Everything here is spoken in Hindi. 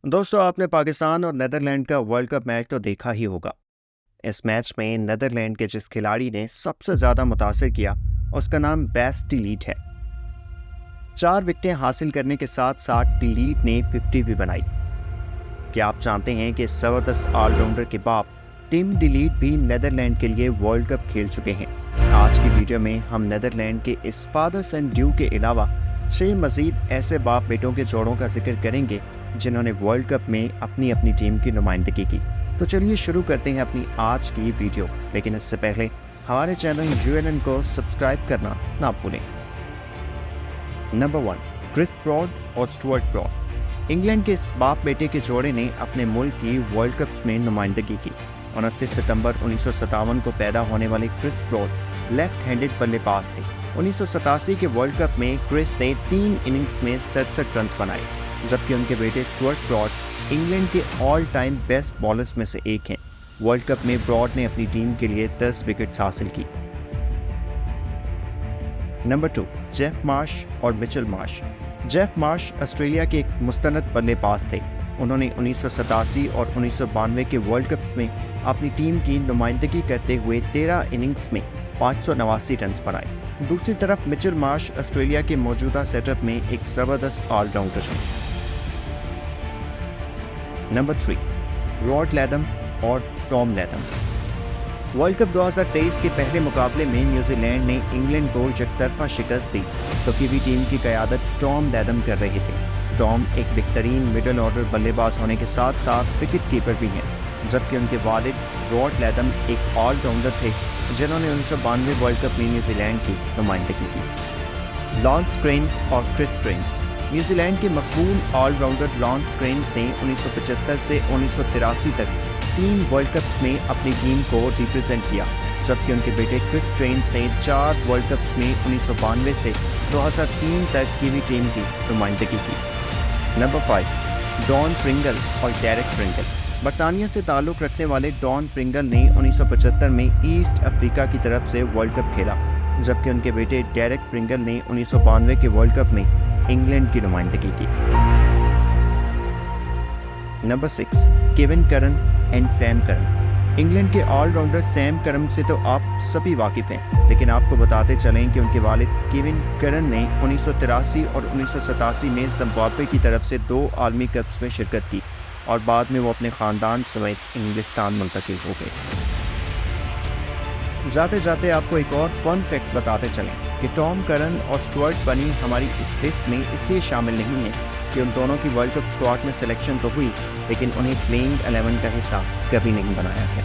दोस्तों, आपने पाकिस्तान और नीदरलैंड का वर्ल्ड कप मैच तो देखा ही होगा। इस मैच में नीदरलैंड के जिस खिलाड़ी ने सबसे ज़्यादा मुतासिर किया, उसका नाम बेस्ट डिलीट है। 4 विकेटें हासिल करने के साथ साथ डिलीट ने 50 भी बनाई। क्या आप जानते हैं कि इस ज़बरदस्त ऑलराउंडर के बाप टिम डिलीट भी नीदरलैंड के लिए वर्ल्ड कप खेल चुके हैं। आज की वीडियो में हम नीदरलैंड के इस फादर सन ड्यू के अलावा 6 मजीद ऐसे बाप बेटों के जोड़ों का जिक्र करेंगे जिन्होंने वर्ल्ड कप में अपनी अपनी टीम की नुमाइंदगी की। तो चलिए शुरू करते हैं अपनी आज की वीडियो, लेकिन इससे पहले हमारे चैनल यूएनएन को सब्सक्राइब करना ना भूलें। नंबर 1, क्रिस ब्रॉड और स्टुअर्ट ब्रॉड। इंग्लैंड के इस बाप बेटे के जोड़े ने अपने मुल्क की वर्ल्ड कप्स में नुमाइंदगी की। 29 सितंबर 1957 को पैदा होने वाले क्रिस ब्रॉड लेफ्ट हैंडेड बल्लेबाज थे। 1987 के वर्ल्ड कप में क्रिस ने 3 इनिंग्स में 67 रन बनाए, जबकि उनके बेटे स्टुअर्ट ब्रॉड इंग्लैंड के ऑल टाइम बेस्ट बॉलर्स में से एक हैं। वर्ल्ड कप में ब्रॉड ने अपनी टीम के लिए 10 विकेट्स हासिल की। नंबर 2, जेफ मार्श और Mitchell Marsh. Jeff Marsh Australia के एक मुस्तनद बल्लेबाज थे। उन्होंने 1987 और 1992 के वर्ल्ड कप्स में अपनी टीम की नुमाइंदगी करते हुए 13 इनिंग्स में 589 रन बनाए। दूसरी तरफ मिचेल मार्श ऑस्ट्रेलिया के मौजूदा सेटअप में एक ज़बरदस्त ऑलराउंडर हैं। नंबर 3, रॉड लैथम और टॉम लैथम। वर्ल्ड कप 2023 के पहले मुकाबले में न्यूजीलैंड ने इंग्लैंड को एकतरफा शिकस्त दी, तो कीवी टीम की क़यादत टॉम लैथम कर रहे थे। टॉम एक बेहतरीन मिडल ऑर्डर बल्लेबाज होने के साथ साथ विकेट कीपर भी हैं, जबकि उनके वालिद रॉड लैथम एक ऑलराउंडर थे जिन्होंने 1992 वर्ल्ड कप में न्यूजीलैंड की नुमाइंदगी की। लॉन्स क्रेन्स और क्रिस क्रेन्स। न्यूजीलैंड के मकबूल ऑलराउंडर लॉन्स क्रेन्स ने 1975 से 1983 तक 3 वर्ल्ड कप्स में अपनी टीम को रिप्रेजेंट किया, जबकि उनके बेटे क्रिस क्रेन्स ने 4 वर्ल्ड कप्स में 1992 से 2003 तक कीवी टीम की नुमाइंदगी की। नंबर 5, डॉन प्रिंगल और डेरेक प्रिंगल। बरतानिया से ताल्लुक़ रखने वाले डॉन प्रिंगल ने 1975 में ईस्ट अफ्रीका की तरफ से वर्ल्ड कप खेला, जबकि उनके बेटे डेरेक प्रिंगल ने 1992 के वर्ल्ड कप में इंग्लैंड की नुमाइंदगी की। Number 6, Kevin Curran and Sam Curran. England के ऑलराउंडर सैम करन से तो आप सभी वाकिफ़ हैं, लेकिन आपको बताते चलें कि उनके वालिद केविन करन ने 1983 और 1987 में जिम्बाब्वे की तरफ से 2 आलमी कप्स में शिरकत की और बाद में वो अपने ख़ानदान समेत इंग्लिस्तान मुंतकिल हो गए। जाते जाते आपको एक और फन फैक्ट बताते चलें कि टॉम करन और स्टुअर्ट बनी हमारी इस लिस्ट में इसलिए शामिल नहीं है कि उन दोनों की वर्ल्ड कप स्क्वाड में सिलेक्शन तो हुई, लेकिन उन्हें प्लेइंग 11 का हिस्सा कभी नहीं बनाया गया।